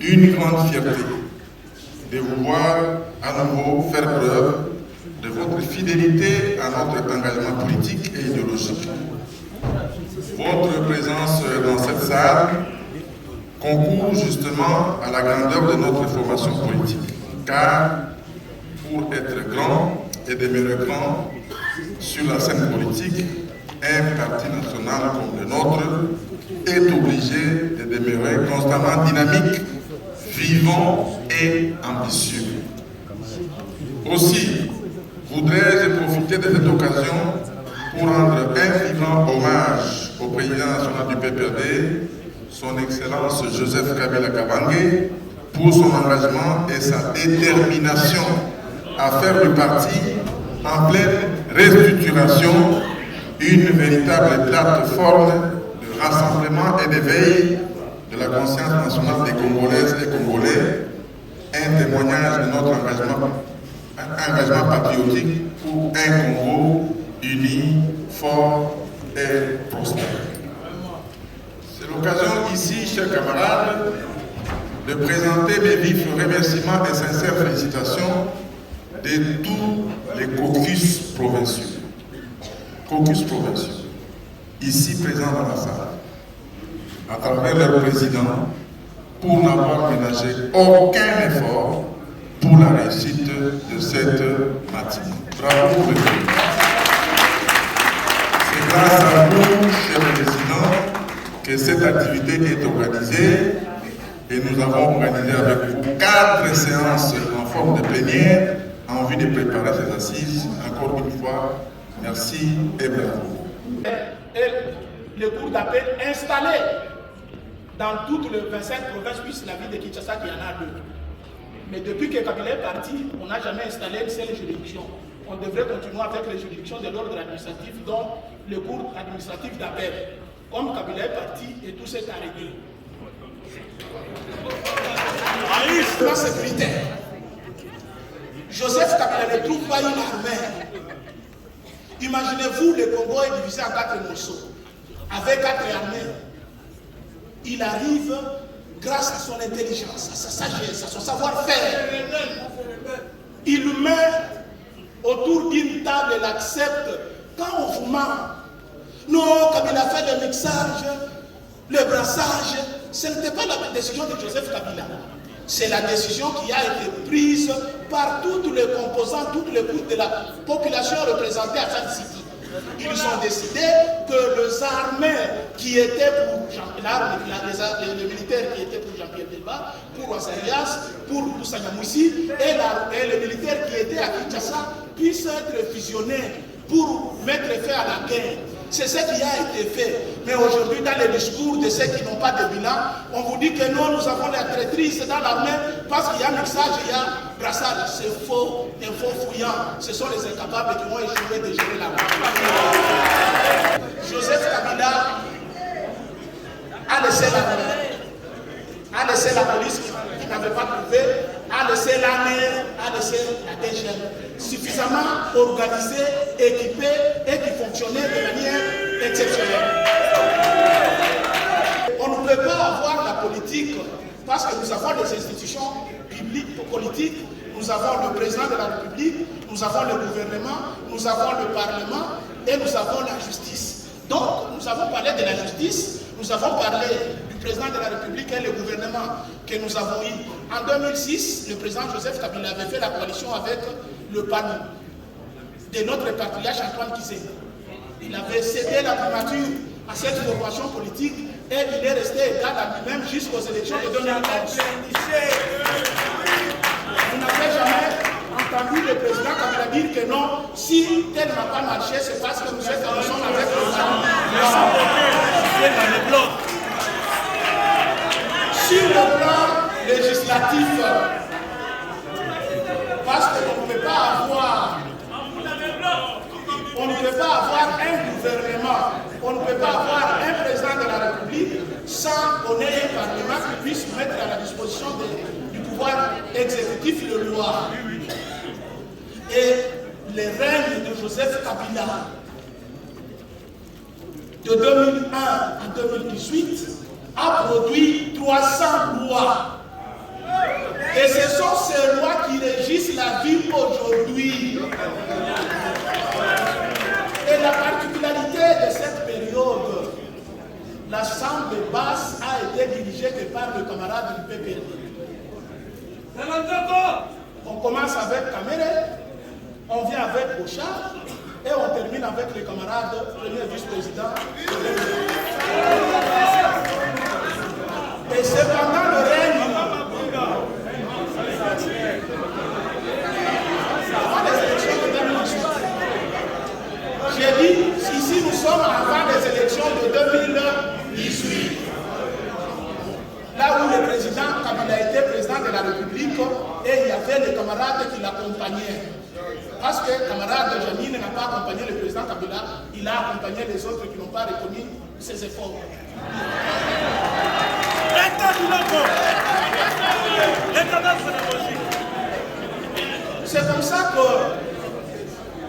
une grande fierté de vous voir à nouveau faire preuve de votre fidélité à notre engagement politique et idéologique. Votre présence dans cette salle concourt justement à la grandeur de notre formation politique, car pour être grand et demeurer grand sur la scène politique, un parti national comme le nôtre est obligé de demeurer constamment dynamique, vivant et ambitieux. Aussi, voudrais-je profiter de cette occasion pour rendre un vivant hommage au président national du PPRD, son Excellence Joseph Kabila Kabange, pour son engagement et sa détermination à faire du parti en pleine restructuration une véritable plateforme de rassemblement et d'éveil de la conscience nationale des Congolaises et Congolais, un témoignage de notre engagement patriotique pour un Congo uni, fort et prospère. C'est l'occasion ici, chers camarades, de présenter mes vifs remerciements et sincères félicitations de tous les caucus provinciaux. Ici présents dans la salle, à travers leur président, pour n'avoir ménagé aucun effort pour la réussite de cette matinée. Bravo pour le pays. C'est grâce à vous, cher président, que cette activité est organisée et nous avons organisé avec vous 4 séances en forme de plénière en vue de préparer ces assises. Encore une fois, merci et bravo. Et le cours d'appel installé dans toutes les 25 provinces, puisque la ville de Kinshasa, il y en a 2. Mais depuis que Kabila est parti, on n'a jamais installé une seule juridiction. On devrait continuer avec les juridictions de l'ordre administratif, dont le cours administratif d'appel. Comme Kabila est parti et tout s'est arrêté. La sécurité. Joseph Kabila ne trouve pas une armée. Imaginez-vous, le Congo est divisé en 4 morceaux. Avec 4 armées, il arrive, grâce à son intelligence, à sa sagesse, à son savoir-faire, il met autour d'une table et l'accepte. Quand on vous ment, non, Kabila fait le mixage, le brassage, ce n'était pas la décision de Joseph Kabila. C'est la décision qui a été prise par toutes les composants, toutes les couches de la population représentée à San City. Ils ont décidé que les armées qui étaient pour les militaires qui étaient pour Jean-Pierre Delba, pour Ouassarias, pour Sanyamouissi et les militaires qui étaient à Kinshasa puissent être fusionnés pour mettre fin à la guerre. C'est ce qui a été fait. Mais aujourd'hui, dans les discours de ceux qui n'ont pas de bilan, on vous dit que non, nous avons la traîtrise dans l'armée parce qu'il y a mixage, il y a brassage. C'est faux, un faux fouillant. Ce sont les incapables qui vont échouer de gérer l'armée. Joseph Kabila a laissé l'armée, a laissé la police qui n'avait pas trouvé, a laissé l'armée, a laissé la DGM. Suffisamment organisé, équipé et qui fonctionnait de manière exceptionnelle. On ne peut pas avoir la politique parce que nous avons des institutions publiques, politiques, nous avons le président de la République, nous avons le gouvernement, nous avons le Parlement et nous avons la justice. Donc, nous avons parlé de la justice, nous avons parlé du président de la République et le gouvernement que nous avons eu. En 2006, le président Joseph Kabila avait fait la coalition avec le panneau de notre patriarche Antoine Kizé. Il avait cédé la primature à cette formation politique et il est resté égal à lui-même jusqu'aux élections de 2011. Vous n'avez jamais entendu le président Kabila dire que non, si tel n'a pas marché, c'est parce que nous sommes avec le bloc. Sur le plan législatif, parce qu'on ne peut pas avoir un gouvernement, on ne peut pas avoir un président de la République sans qu'on ait un parlement qui puisse mettre à la disposition du pouvoir exécutif et de loi. Et le règne de Joseph Kabila de 2001 à 2018 a produit 300 lois Et ce sont ces lois qui régissent la vie aujourd'hui. Et la particularité de cette période, la chambre de basse a été dirigée que par le camarade du PPD. On commence avec Kamere, on vient avec Bouchard et on termine avec les camarades premier vice-président. Et c'est pendant le règne avant les élections de 2018. J'ai dit, ici nous sommes avant les élections de 2018. Là où le président Kabila était président de la République et il y avait les camarades qui l'accompagnaient. Parce que le camarade Jamil n'a pas accompagné le président Kabila, il a accompagné les autres qui n'ont pas reconnu ses efforts. C'est comme ça que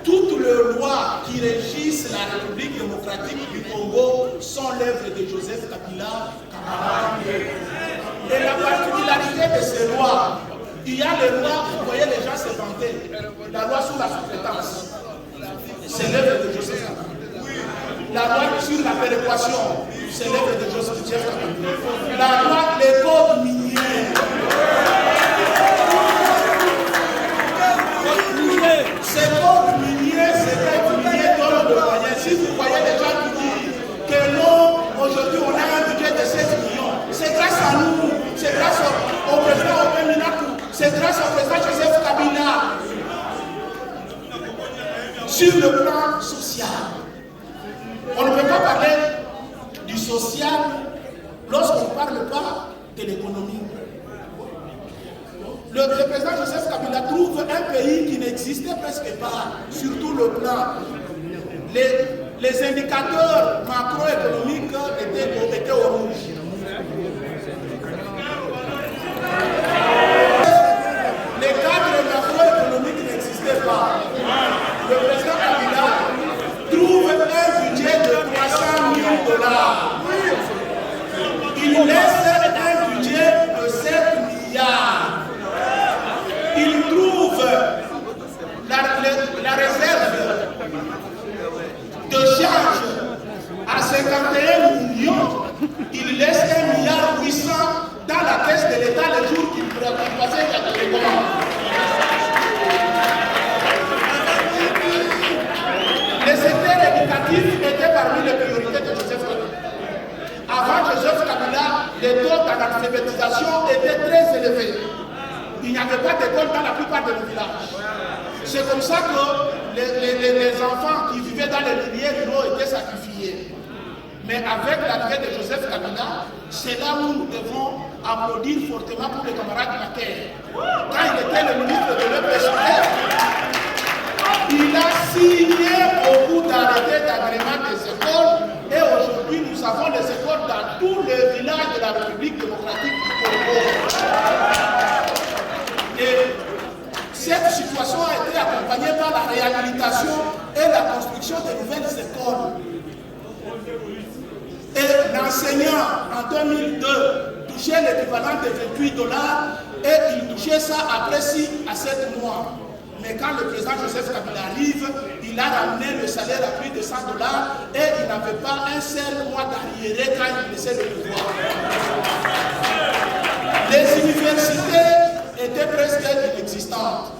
toutes les lois qui régissent la République démocratique du Congo sont l'œuvre de Joseph Kabila. Et la particularité de ces lois, il y a les lois, vous voyez les gens se vanter, la loi sur la sous-traitance, c'est l'œuvre de Joseph Kabila. La loi sur la péréquation, c'est l'œuvre de Joseph Kabila. La loi, les codes miniers. Ces codes miniers, donnent le moyen. Si vous voyez les gens qui disent que non, aujourd'hui on a un budget de 16 millions, c'est grâce à nous, c'est grâce au président Opeminaku, c'est grâce au président Joseph Kabila. Sur le plan social, on ne peut pas parler du social lorsqu'on ne parle pas de l'économie. Le président Joseph Kabila trouve un pays qui n'existait presque pas, surtout le plan. Les indicateurs macroéconomiques étaient au rouge. Les cadres macroéconomiques n'existaient pas. Le président Kabila trouve un budget de 300 000 $. Il laisse un budget de 7 milliards. Il trouve la réserve de charge à 51 millions. Il laisse 1,8 milliard dans la caisse de l'État le jour qu'il passait les commandes. Les secteurs éducatifs étaient parmi les priorités de Joseph Kabila. Avant Joseph Kabila, les taux d'analphabétisation étaient très élevés. Il n'y avait pas d'école dans la plupart de nos villages. C'est comme ça que les enfants qui vivaient dans les milieux ruraux étaient sacrifiés. Mais avec l'arrivée de Joseph Kabila, c'est là où nous devons applaudir fortement pour les camarades Macaire. Quand il était le ministre de l'EPSP, il a signé beaucoup d'arrêtés d'agrément des écoles et aujourd'hui nous avons les écoles dans tous les villages de la République démocratique du Congo. Et cette situation a été accompagnée par la réhabilitation et la construction de nouvelles écoles. Et l'enseignant en 2002 touchait l'équivalent de $28 et il touchait ça après 6 à 7 mois. Mais quand le président Joseph Kabila arrive, il a ramené le salaire à plus de $100 et il n'avait pas un seul mois d'arriéré quand il laissait le pouvoir. Les universités étaient presque inexistantes.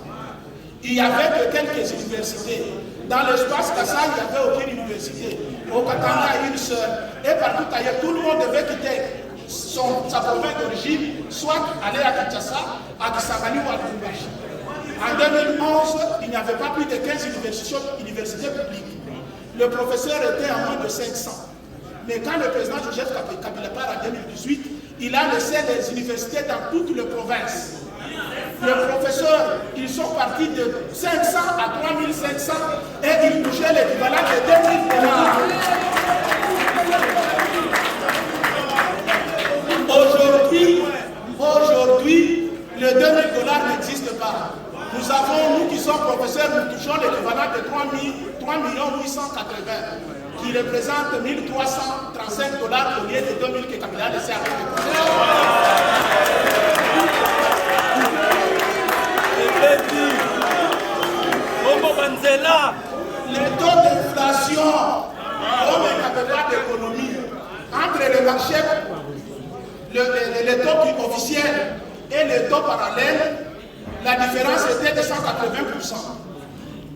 Il n'y avait que quelques universités. Dans l'espace Kassai, il n'y avait aucune université. Au Katanga, une seule. Et partout ailleurs, tout le monde devait quitter sa province d'origine, soit aller à Kinshasa, à Kisangani ou à Lubumbashi. En 2011, il n'y avait pas plus de 15 universités publiques. Le professeur était à moins de 500. Mais quand le président Joseph Kabila part en 2018, il a laissé les universités dans toutes les provinces. Les professeurs, ils sont partis de 500 à 3500 et ils touchaient l'équivalent de $2000. Aujourd'hui, le $2000 n'existe pas. Nous avons, nous qui sommes professeurs, nous touchons l'équivalent de 3 880 qui représente $1 335 au lieu de 2000 que Kabila a laissé à et le taux parallèle, la différence était de 180%.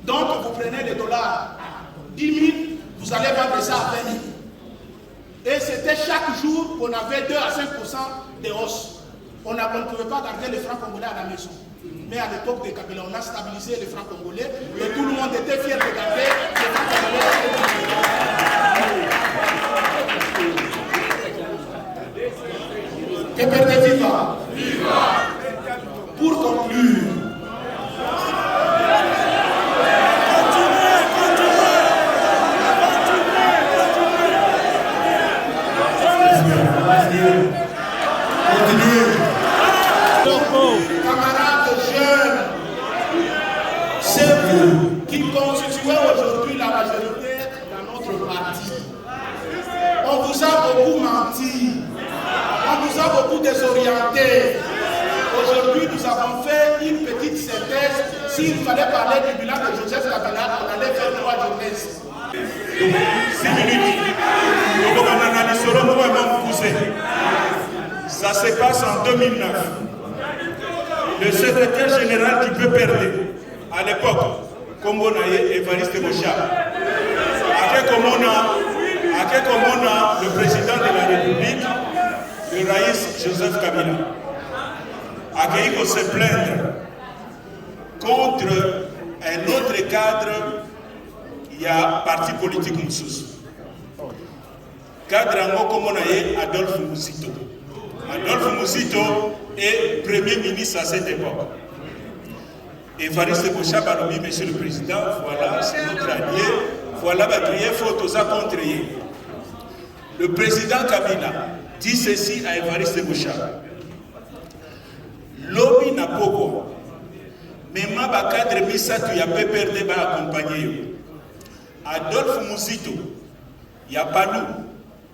Donc vous prenez les dollars 10 000, vous allez vendre ça à 20 000. Et c'était chaque jour qu'on avait 2 à 5% de hausse. On ne pouvait pas garder les francs congolais à la maison. Mais à l'époque de Kabila, on a stabilisé les francs congolais et tout le monde était fier de garder les francs congolais. Que perdez viva. Pour conclure, camarades jeunes, c'est vous qui constituez aujourd'hui la majorité dans notre parti. On vous a beaucoup menti, on vous a beaucoup désorienté. Aujourd'hui, nous avons fait une petite synthèse. S'il fallait parler du bilan de Joseph Kabila, on allait faire 3 journées. 6 minutes. Ça se passe en 2009. Le secrétaire général du PPRD, à l'époque, Kombo Naye Évariste Bocha, le président de la République, le Raïs Joseph Kabila, a accueilli se plaindre contre un autre cadre. Il y a parti politique Moussous. Cadre en Kombo Naye Adolphe Moussito. Adolphe Moussito est Premier ministre à cette époque. Évariste Bocha Balobi, Monsieur le Président, voilà, c'est notre allié, voilà ma prière, photos à contrer. Le président Kabila dit ceci à Évariste Bocha. Lobi n'a pas quoi. Mais ma cadre Misatu ya PPRD va accompagner. Adolphe Moussito, il y a pas nous.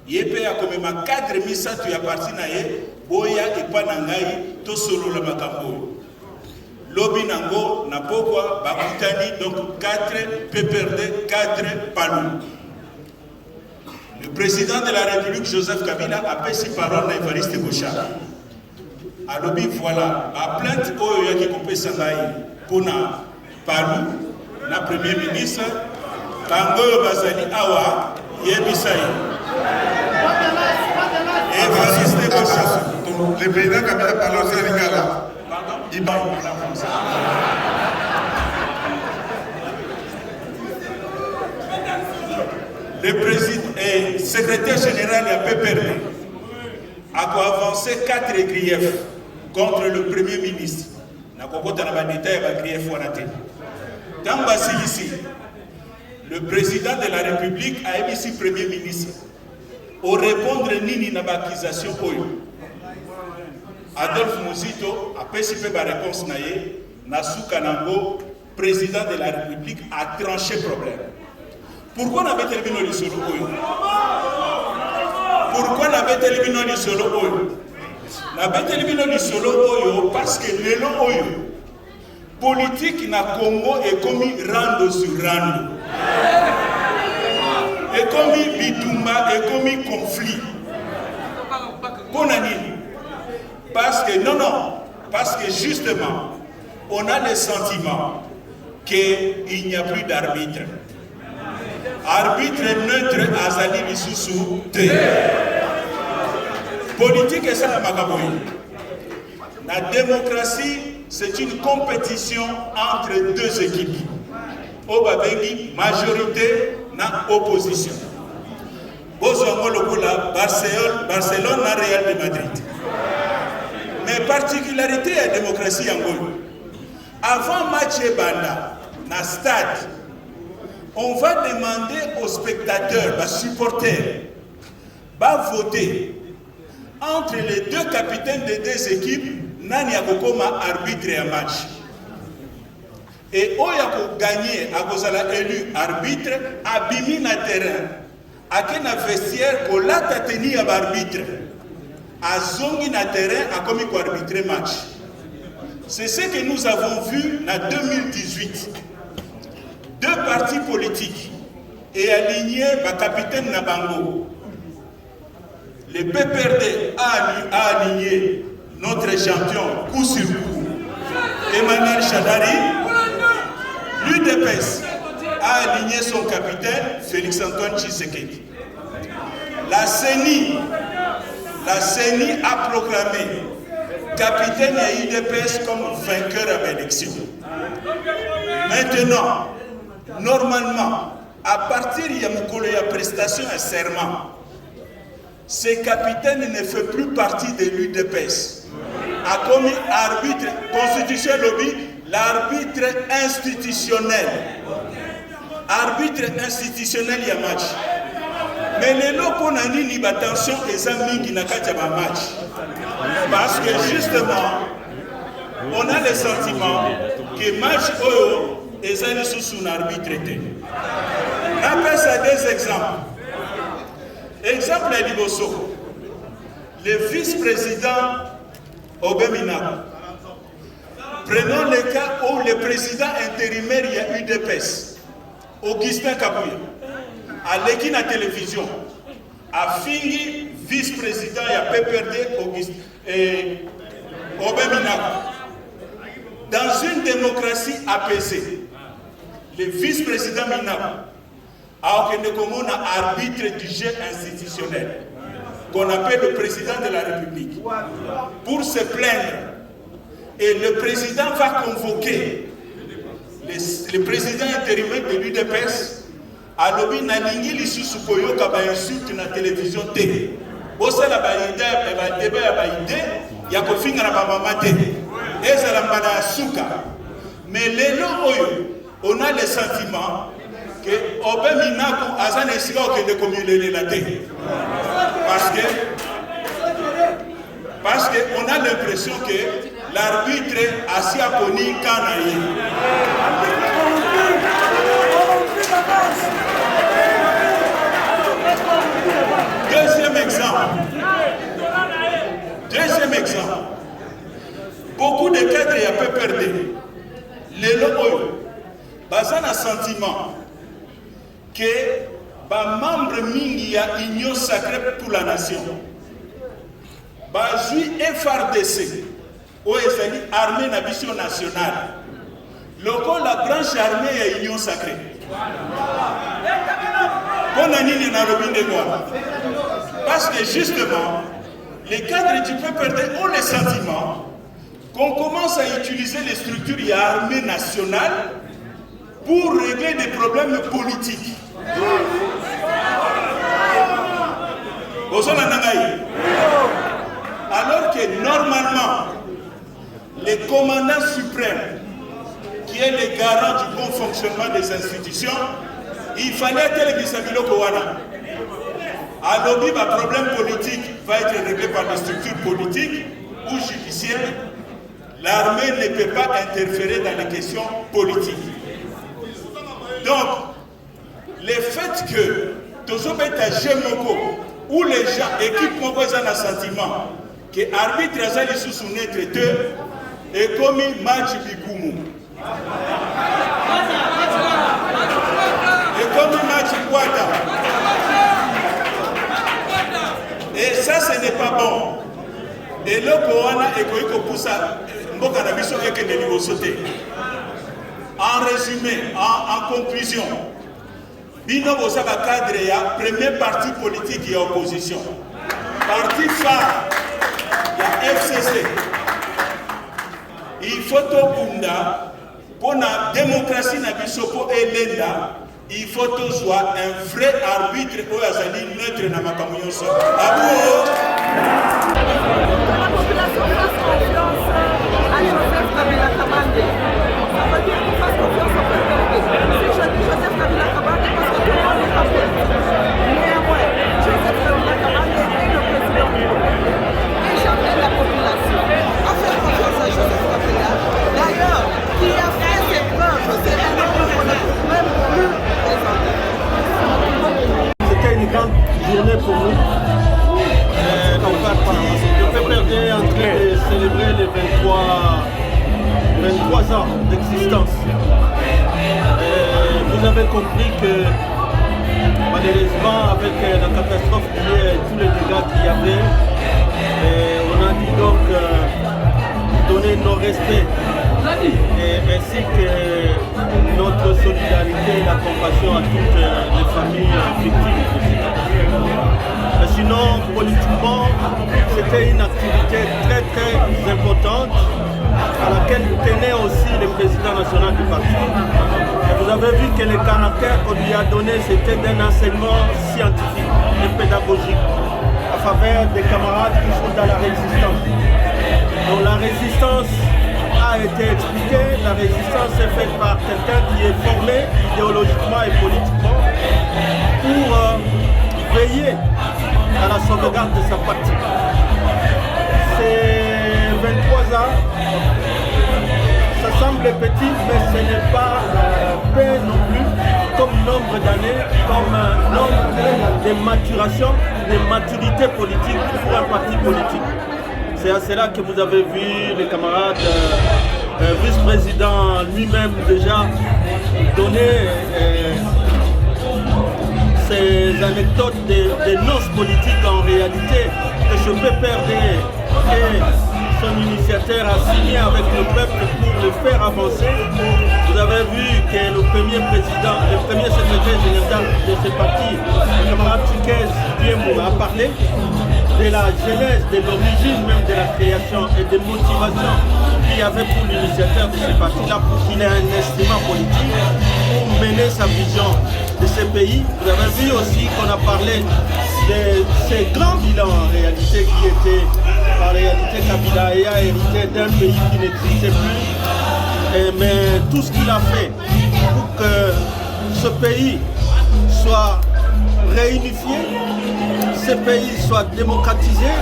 Yépe a comme ma cadre Misatu ya parti nae, boya et panangai, to solo la makambo. Lobi nango na pokwa bakutani donc 4 PPRD 4 palou. Le président de la République Joseph Kabila a passé parole à Évariste Bocha. A lobi voilà, a plainte oyo yaki kopesa ngai pona palou na premier ministre kangoyo bazali awa yebisai. Évariste Bocha. Le président Kabila parle aussi à Lingala. Le président et secrétaire général de la PPRD a avancé 4 griefs contre le premier ministre. Le président de la République a émis le premier ministre au répondre nini na accusation oyo. Adolphe Moussito a participé à la réponse naïe, Nassou Kanango, président de la République, a tranché le problème. Pourquoi on avait éliminé le solo oyo? Pourquoi on avait éliminé le solo oyo? On avait éliminé le solo oyo parce que le long oyo, politique na Congo est comme rando sur rando. Et comme bitumba, et comme conflit. Bonani. Parce que, parce que justement, on a le sentiment qu'il n'y a plus d'arbitre. Arbitre neutre Azali Missoussou T. Politique et ça, la démocratie, c'est une compétition entre 2 équipes. Obabengi, majorité, na opposition. Bozongo Lokola, Barcelone, na Real de Madrid. Mais particularité de la démocratie en Angola. Avant match Banda, na stade, on va demander aux spectateurs, aux supporters, de voter entre les 2 capitaines des 2 équipes, nani akokoma arbitre un match. Et Oyako gagné, Akozala élu arbitre, abimi na terrain, akena vestiaire, kolata teni à arbitre. À zongi na terrain a commis pour arbitrer match. C'est ce que nous avons vu en 2018. 2 partis politiques et alignés par capitaine Nabango. Le PPRD a aligné notre champion coup sur coup, Emmanuel Shadari, l'UDPS a aligné son capitaine, Félix-Antoine Tshisekedi. La CENI a proclamé capitaine de l'UDPS comme vainqueur à l'élection. Maintenant, normalement, à partir de la prestation et serment, ce capitaine ne fait plus partie de l'UDPS. A commis arbitre, constitution lobby, l'arbitre institutionnel. Arbitre institutionnel, il y a match. Mais les locaux n'ont ni attention et amis qui n'ont pas match. Parce que justement, on a le sentiment que match est sous un arbitre. On appelle ça des exemples. Exemple à Liboso, le vice-président Obemina. Prenons le cas où le président intérimaire il y a UDPS, Augustin Kabouya, à l'équipe à télévision, a fini vice-président il y a PPRD Obemina. Dans une démocratie apaisée, le vice-président Minab a un arbitre du jeu institutionnel qu'on appelle le président de la République pour se plaindre. Et le président va convoquer le président intérimaire de l'UDPS à l'objet n'aligner les sous-soukoyo qui insulte na télévision T. Bosse la baïda, débat la baïda, il y a qu'au fin de la mamate. Et ça la mala souka. Mais les lots, on a le sentiment que Obemina Azan est sûr que de communiquer la tête. Parce qu'on a l'impression que l'arbitre a si apponi Kanaï. Deuxième exemple. Beaucoup de cadres y a peu perdu. Les lots, ils ont un sentiment que les membres mingi a union sacrée pour la nation. Bazui FRDC, où est l'armée nation nationale. Logo la branche armée est union sacrée. Parce que justement, les cadres du peuple ont le sentiment qu'on commence à utiliser les structures de l'armée nationale pour régler des problèmes politiques. Alors que normalement, le commandant suprême, qui est le garant du bon fonctionnement des institutions, il fallait que les Bissamilo Kowana. Alors, le problème politique va être réglé par les structures politiques ou judiciaires. L'armée ne peut pas interférer dans les questions politiques. Donc, le fait que Tozobeta Gemoko, où les gens, équipe Moko, ont un sentiment que l'arbitre a sous son traiteur et comme match Bikoumou. Et comme match Kwata. Et ça, ce n'est pas bon. Et le Koana est en résumé, en conclusion, Bino Bosaba cadre ya premier parti politique et opposition. Parti phare, il y a FCC. Il faut tout Bunda pour la démocratie na bisopo et l'ENDA. Il faut tout soit un vrai arbitre pour azali neutre na makamunyo so. La population fasse confiance à Joseph Kabila Kabange. Ça veut dire qu'on fasse confiance au PPRD. Si je dis Joseph Kabila Kabange, parce que tout le monde est pas politique. Néanmoins, Joseph Kabila Kabange est le président du PPRD. Et j'appelle la population à faire confiance à Joseph Kabila. D'ailleurs, qui a fait ses preuves, c'est un homme qu'on ne peut même plus présenter. C'était une grande journée pour nous. Le PPRD est en train de célébrer les 23 ans d'existence. Vous avez compris que malheureusement, avec la catastrophe liée à tous les dégâts qu'il y avait, on a dit donc nos respects ainsi que notre solidarité et la compassion à toutes les familles victimes de cette catastrophe. Mais sinon, politiquement, c'était une activité très très importante à laquelle tenait aussi le président national du parti. Et vous avez vu que le caractère qu'on lui a donné, c'était d'un enseignement scientifique et pédagogique à faveur des camarades qui sont dans la résistance. Donc la résistance a été expliquée, la résistance est faite par quelqu'un qui est formé idéologiquement et politiquement pour veiller à la sauvegarde de sa patrie. C'est 23 ans, ça semble petit, mais ce n'est pas peu non plus comme nombre d'années, comme nombre de maturation, de maturité politique pour un parti politique. C'est à cela que vous avez vu les camarades vice-président lui-même déjà donner ces anecdotes de noces politiques en réalité que ce PPRD et son initiateur a signé avec le peuple pour le faire avancer. Vous avez vu que le premier président, le premier secrétaire général de ce parti, le camarade Tchikez Diemou, a parlé de la genèse, de l'origine même de la création et des motivations qu'il y avait pour l'initiateur de ce parti-là, pour qu'il ait un instrument politique pour mener sa vision de ce pays. Vous avez vu aussi qu'on a parlé de ces grands bilans en réalité qui étaient en réalité Kabila a hérité d'un pays qui n'existait plus. Mais tout ce qu'il a fait pour que ce pays soit réunifié, ce pays soit démocratisé,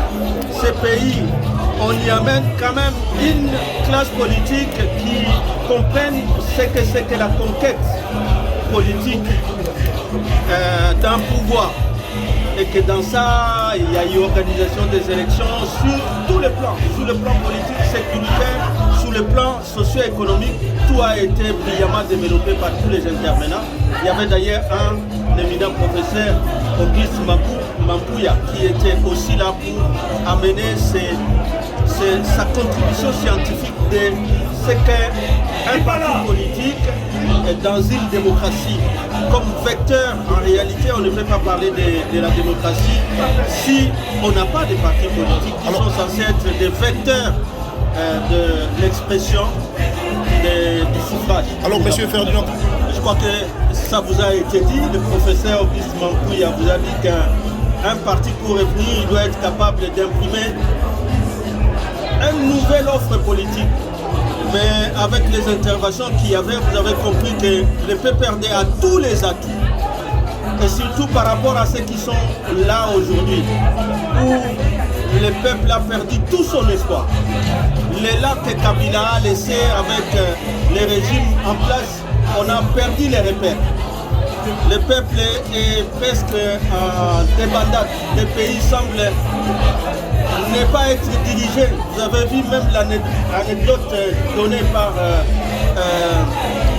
ce pays, on y amène quand même une classe politique qui comprenne ce que c'est que la conquête politique d'un pouvoir. Et que dans ça, il y a eu organisation des élections sur tous les plans, sur le plan politique, sécuritaire, sur le plan socio-économique. Tout a été brillamment développé par tous les intervenants. Il y avait d'ailleurs un éminent professeur, Auguste Mampouya, qui était aussi là pour amener sa contribution scientifique de ce qu'est un parti politique dans une démocratie. Comme vecteur, en réalité, on ne peut pas parler de la démocratie si on n'a pas de partis politiques qui sont censés être des vecteurs de l'expression du suffrage. Alors, monsieur Ferdinand, je crois que ça vous a été dit, le professeur Auguste Mampouya vous a dit qu'un parti pour revenir, il doit être capable d'imprimer une nouvelle offre politique. Mais avec les interventions qu'il y avait, vous avez compris que le PPRD a tous les atouts. Et surtout par rapport à ceux qui sont là aujourd'hui, où le peuple a perdu tout son espoir. L'élan que Kabila a laissé avec les régimes en place, on a perdu les repères. Le peuple est presque en débandade. Le pays semble ne pas être dirigé. Vous avez vu même l'anecdote donnée par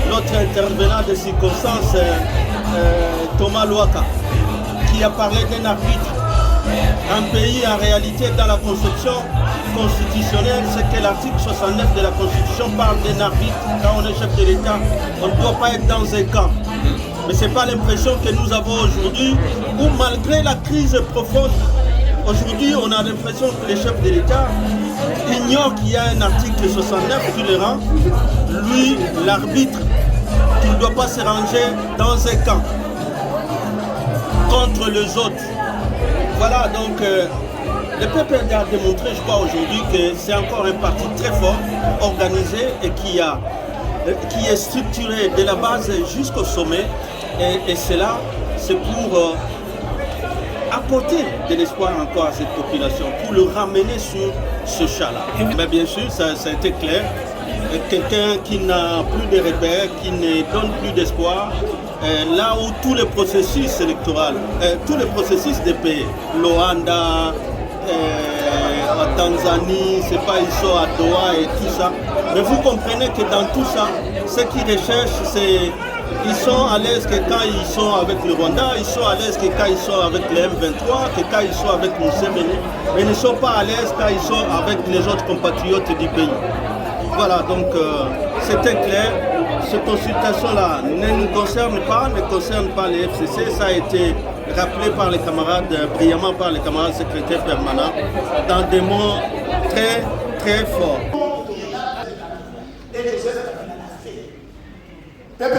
l'autre intervenant de circonstance, Thomas Louaka, qui a parlé d'un arbitre. Un pays en réalité dans la conception constitutionnelle, c'est que l'article 69 de la Constitution parle d'un arbitre. Quand on est chef de l'État, on ne doit pas être dans un camp. Mais ce n'est pas l'impression que nous avons aujourd'hui, où malgré la crise profonde, aujourd'hui on a l'impression que les chefs de l'État ignorent qu'il y a un article 69 qui le rend, lui, l'arbitre, qu'il ne doit pas se ranger dans un camp contre les autres. Voilà, donc le PPRD a démontré, je crois, aujourd'hui que c'est encore un parti très fort, organisé et qui est structuré de la base jusqu'au sommet. Et cela, c'est pour apporter de l'espoir encore à cette population, pour le ramener sur ce chat-là. Mais bien sûr, ça a été clair. Quelqu'un qui n'a plus de repères, qui ne donne plus d'espoir, là où tous les processus électoraux, tous les processus des pays, Luanda, en Tanzanie, c'est pas ils sont à Doha et tout ça. Mais vous comprenez que dans tout ça, ce qu'ils recherchent, c'est ils sont à l'aise que quand ils sont avec le Rwanda, ils sont à l'aise que quand ils sont avec les M23, que quand ils sont avec Museveni, mais ils ne sont pas à l'aise quand ils sont avec les autres compatriotes du pays. Voilà, donc c'était clair. Cette consultation-là ne nous concerne pas, ne concerne pas les FCC. Ça a été rappelé par les camarades, brillamment par les camarades secrétaires permanents, dans des mots très, très forts. Peuple